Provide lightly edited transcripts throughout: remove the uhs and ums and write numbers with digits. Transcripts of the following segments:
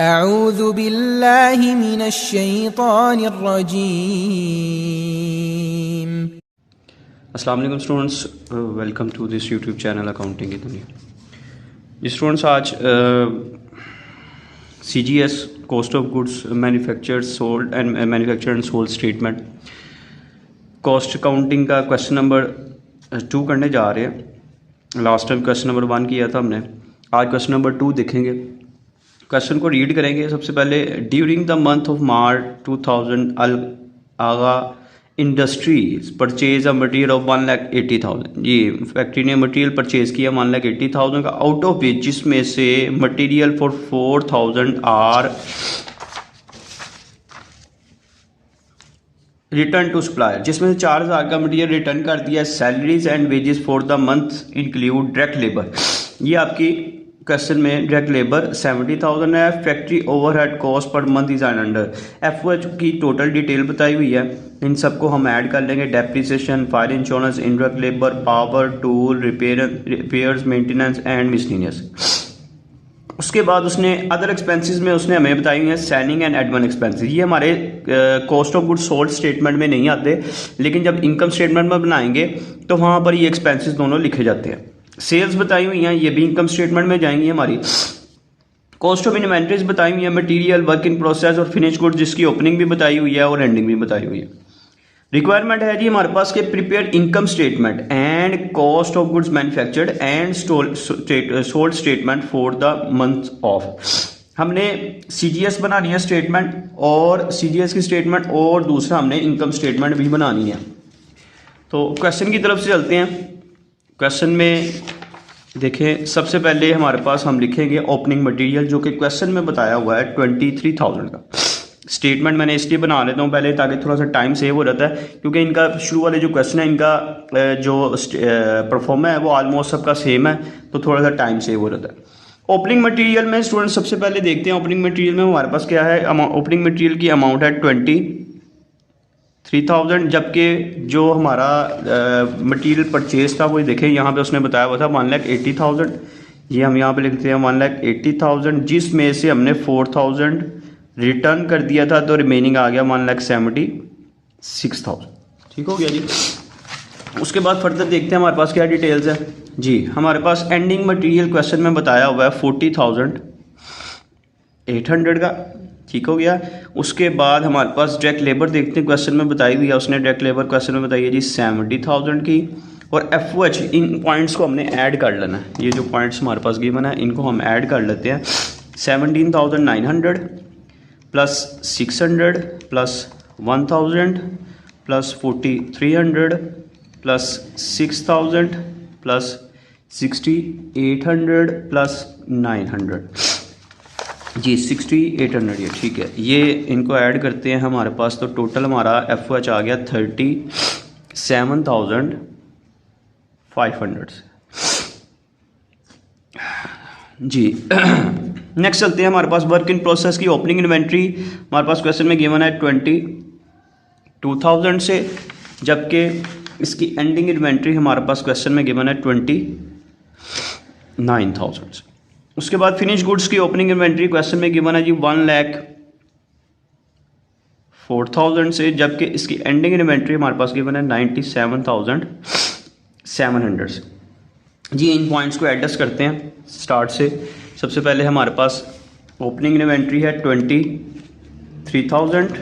अऊज़ु बिल्लाहि मिनश्शैतानिर्रजीम। अस्सलाम वालेकुम students, welcome to this YouTube channel accounting की दुनिया। जी स्टूडेंट्स, आज CGS cost of goods manufactured sold and sold statement cost accounting का क्वेश्चन नंबर 2 करने जा रहे हैं। लास्ट टाइम क्वेश्चन नंबर 1 किया था हमने, आज क्वेश्चन नंबर 2 देखेंगे। क्वेश्चन को रीड करेंगे। सबसे पहले, during the month of March 2000 Al Agha industries purchase a material of 1,80,000। जी, फैक्ट्री ने मटेरियल परचेज किया 1,80,000 का, आउट ऑफ विच जिसमें से material for 4,000 are return to supplier, जिसमें से 4,000 का मटेरियल रिटर्न कर दिया। Salaries and wages for the month include direct labour. ये आपकी क्वेश्चन में डायरेक्ट लेबर 70,000 है। Factory overhead cost per month is under FOH की टोटल डिटेल बताई हुई है। इन सबको हम ऐड कर लेंगे। Depreciation, fire insurance, indirect labour, power, tool, repairs, maintenance and miscellaneous. उसके बाद उसने अदर एक्सपेंसेस में उसने हमें बताई हुई है सेलिंग एंड एडमिन एक्सपेंसेस। ये हमारे cost of goods sold statement में नहीं आते, लेकिन जब इनकम स्टेटमेंट में बनाएंगे तो वहाँ पर ये एक्सपेंसेस दोनों लिखे जाते हैं। सेल्स बताई हुई हैं, ये भी इनकम स्टेटमेंट में जाएंगी हमारी। कॉस्ट ऑफ इन्वेंटरीज बताई हुई है, मटेरियल, वर्क इन प्रोसेस और फिनिश गुड्स, जिसकी ओपनिंग भी बताई हुई है और एंडिंग भी बताई हुई है। रिक्वायरमेंट है जी हमारे पास के prepare income statement and cost of goods manufactured and sold statement for the month of. हमने CGS बनानी है स्टेटमेंट, और CGS की स्टेटमेंट, और दूसरा हमने इनकम स्टेटमेंट भी बनानी है। तो क्वेश्चन की तरफ से चलते हैं। क्वेश्चन में देखें, सबसे पहले हमारे पास हम लिखेंगे ओपनिंग मटेरियल, जो कि क्वेश्चन में बताया हुआ है 23,000 का। स्टेटमेंट मैंने इसलिए बना लेता हूँ पहले, ताकि थोड़ा सा टाइम सेव हो जाता है, क्योंकि इनका शुरू वाले जो क्वेश्चन है, इनका जो परफॉर्म है वो ऑलमोस्ट सबका सेम है, तो थोड़ा सा टाइम सेव हो जाता है। ओपनिंग मटेरियल में स्टूडेंट सबसे पहले देखते हैं ओपनिंग मटेरियल में हमारे पास क्या है। ओपनिंग मटेरियल की अमाउंट है 23,000, जबकि जो हमारा मटेरियल परचेज था वो देखें यहाँ पे उसने बताया हुआ था 1,80,000। ये हम यहाँ पे लिखते हैं 1,80,000, जिसमें से हमने 4,000 रिटर्न कर दिया था, तो रिमेनिंग आ गया 1,76,000। ठीक हो गया जी। उसके बाद फर्दर देखते हैं हमारे पास क्या डिटेल्स है जी। हमारे पास एंडिंग मटेरियल क्वेश्चन में बताया हुआ है 40,800 का। ठीक हो गया। उसके बाद हमारे पास डायरेक्ट लेबर देखते हैं, क्वेश्चन में बताई हुई है उसने। डायरेक्ट लेबर क्वेश्चन में बताई है जी 70,000 की, और FOH इन पॉइंट्स को हमने ऐड कर लेना है। ये जो पॉइंट्स हमारे पास गिवन है इनको हम ऐड कर लेते हैं। 17,900 plus 600 plus 1,000 plus 4,300 plus 6,000 plus 6,800 plus 900 जी 6,800। ये ठीक है। ये इनको ऐड करते हैं हमारे पास, तो टोटल हमारा FOH आ गया 37,500 जी। नेक्स्ट चलते हैं हमारे पास वर्क इन प्रोसेस की ओपनिंग इन्वेंट्री। हमारे पास क्वेश्चन में गिवन है 22,000 से, जबकि इसकी एंडिंग इन्वेंट्री हमारे पास क्वेश्चन में गिवन है 29,000 से। उसके बाद फिनिश गुड्स की ओपनिंग इन्वेंट्री क्वेश्चन में गिवन है जी 1,04,000 से, जबकि इसकी एंडिंग इन्वेंट्री हमारे पास गिवन है 97,700 से। जी इन पॉइंट्स को एडजस्ट करते हैं स्टार्ट से। सबसे पहले हमारे पास ओपनिंग इन्वेंट्री है 23,000,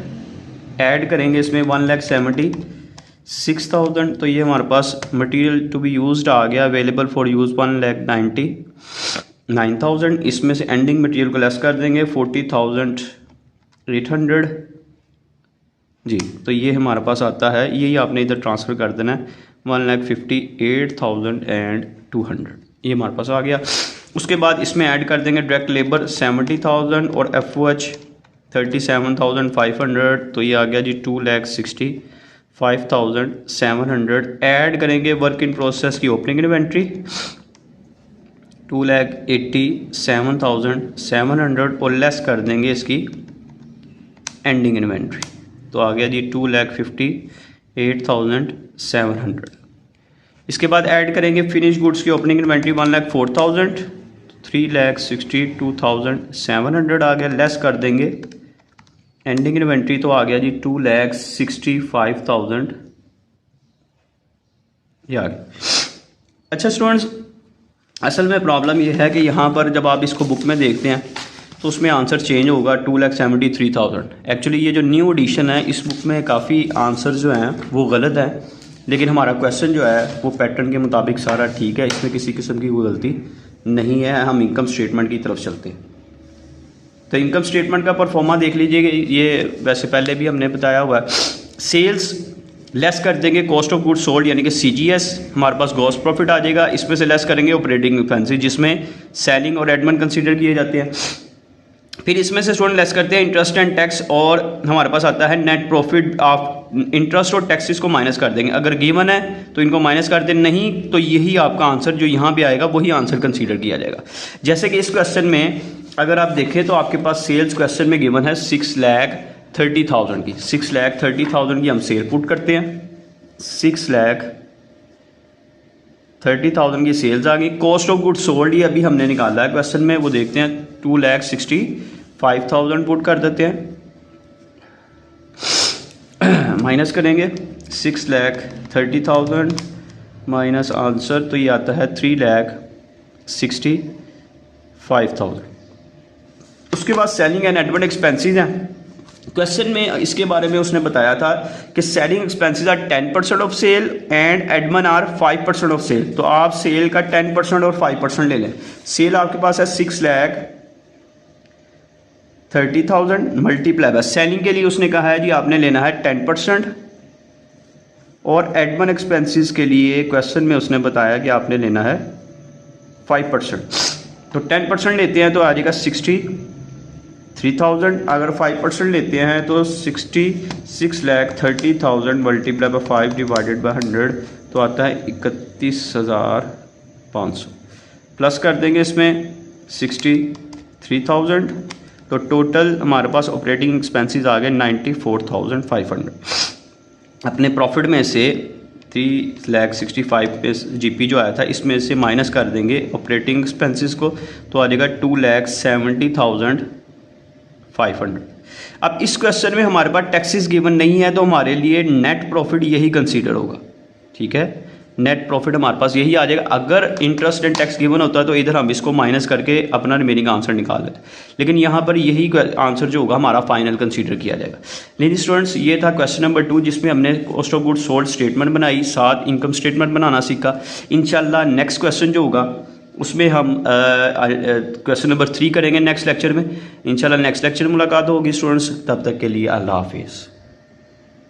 ऐड करेंगे इसमें 1,76,000, तो ये हमारे पास मटेरियल टू बी यूज्ड आ गया। Available for use 1,99,000। इसमें से एंडिंग मटेरियल को लेस कर देंगे 40,800 जी, तो ये हमारे पास आता है। यही आपने इधर ट्रांसफ़र कर देना है 1,58,200। ये हमारे पास आ गया। उसके बाद इसमें ऐड कर देंगे डायरेक्ट लेबर 70,000 और FOH 37,500, तो ये आ गया जी 2,65,700। ऐड करेंगे वर्क इन प्रोसेस की ओपनिंग इन्वेंट्री 2,87,700 और लेस कर देंगे इसकी एंडिंग इन्वेंट्री, तो आ गया जी 2,58,700। इसके बाद ऐड करेंगे फिनिश गुड्स की ओपनिंग इन्वेंट्री 1,04,000, 3,62,700 आ गया, लेस कर देंगे एंडिंग इन्वेंट्री तो आ गया जी 2,65,000 ये आ गया। अच्छा स्टूडेंट्स, असल में प्रॉब्लम ये है कि यहाँ पर जब आप इसको बुक में देखते हैं तो उसमें आंसर चेंज होगा 2,73,000। एक्चुअली ये जो न्यू एडिशन है इस बुक में काफ़ी आंसर जो हैं वो गलत है, लेकिन हमारा क्वेश्चन जो है वो पैटर्न के मुताबिक सारा ठीक है, इसमें किसी किस्म की कोई गलती नहीं है। हम इनकम स्टेटमेंट की तरफ चलते हैं। तो इनकम स्टेटमेंट का परफॉर्मा देख लीजिए, ये वैसे पहले भी हमने बताया हुआ है। सेल्स लेस कर देंगे कॉस्ट ऑफ गुड्स सोल्ड यानी कि CGS, हमारे पास ग्रॉस प्रॉफिट आ जाएगा। इसमें से लेस करेंगे ऑपरेटिंग एक्सपेंसेस जिसमें सेलिंग और एडमिन कंसीडर किए जाते हैं। फिर इसमें से स्टूडेंट लेस करते हैं इंटरेस्ट एंड टैक्स, और हमारे पास आता है नेट प्रॉफिट ऑफ इंटरेस्ट और टैक्सेस को माइनस कर देंगे। अगर गिवन है तो इनको माइनस कर दें, नहीं तो यही आपका आंसर जो यहाँ पे आएगा वही आंसर कंसीडर किया जाएगा। जैसे कि इस क्वेश्चन में अगर आप देखें तो आपके पास सेल्स क्वेश्चन में गिवन है 6,30,000 की। 6,30,000 की हम सेल पुट करते हैं, 6,30,000 की सेल्स आ गई। कॉस्ट ऑफ गुड्स सोल्ड ही अभी हमने निकाला है क्वेश्चन में, वो देखते हैं 2,65,000 पुट कर देते हैं, माइनस करेंगे 6,30,000 माइनस आंसर तो ये आता है 3,65,000। उसके बाद सेलिंग एंड एडमिन एक्सपेंसेस हैं। क्वेश्चन में इसके बारे में उसने बताया था कि selling expenses are 10% of sale and admin are 5% of sale. तो आप सेल का 10% और 5% ले लें। सेल आपके पास है 6,30,000 मल्टीप्लाई बाय सेलिंग के लिए उसने कहा है जी आपने लेना है 10%, और एडमिन एक्सपेंसेस के लिए क्वेश्चन में उसने बताया कि आपने लेना है 5%। तो 10% लेते हैं तो आ जाएगा 63,000, अगर 5% लेते हैं तो 6,30,000 मल्टीप्लाई बाय 5 डिवाइडेड बाय 100 तो आता है 31,500। प्लस कर देंगे इसमें 63,000, तो टोटल हमारे पास ऑपरेटिंग एक्सपेंसेस आ गए 94,500। अपने प्रॉफिट में से 3,65,000 पे GP जो आया था इसमें से माइनस कर देंगे ऑपरेटिंग एक्सपेंसेस को, तो आ जाएगा 2,70,500। अब इस क्वेश्चन में हमारे पास टैक्सेस गिवन नहीं है तो हमारे लिए नेट प्रॉफिट यही कंसीडर होगा। ठीक है, नेट प्रॉफिट हमारे पास यही आ जाएगा। अगर इंटरेस्ट एंड टैक्स गिवन होता है तो इधर हम इसको माइनस करके अपना रिमेनिंग आंसर निकाल लेते, लेकिन यहाँ पर यही आंसर जो होगा हमारा फाइनल कंसीडर किया जाएगा। लेकिन स्टूडेंट्स ये था क्वेश्चन नंबर 2 जिसमें हमने cost of goods sold statement बनाई, साथ इनकम स्टेटमेंट बनाना सीखा। इंशाल्लाह नेक्स्ट क्वेश्चन जो होगा उसमें हम क्वेश्चन नंबर 3 करेंगे नेक्स्ट लेक्चर में। इंशाल्लाह नेक्स्ट लेक्चर में मुलाकात होगी स्टूडेंट्स, तब तक के लिए अल्लाह हाफिज़।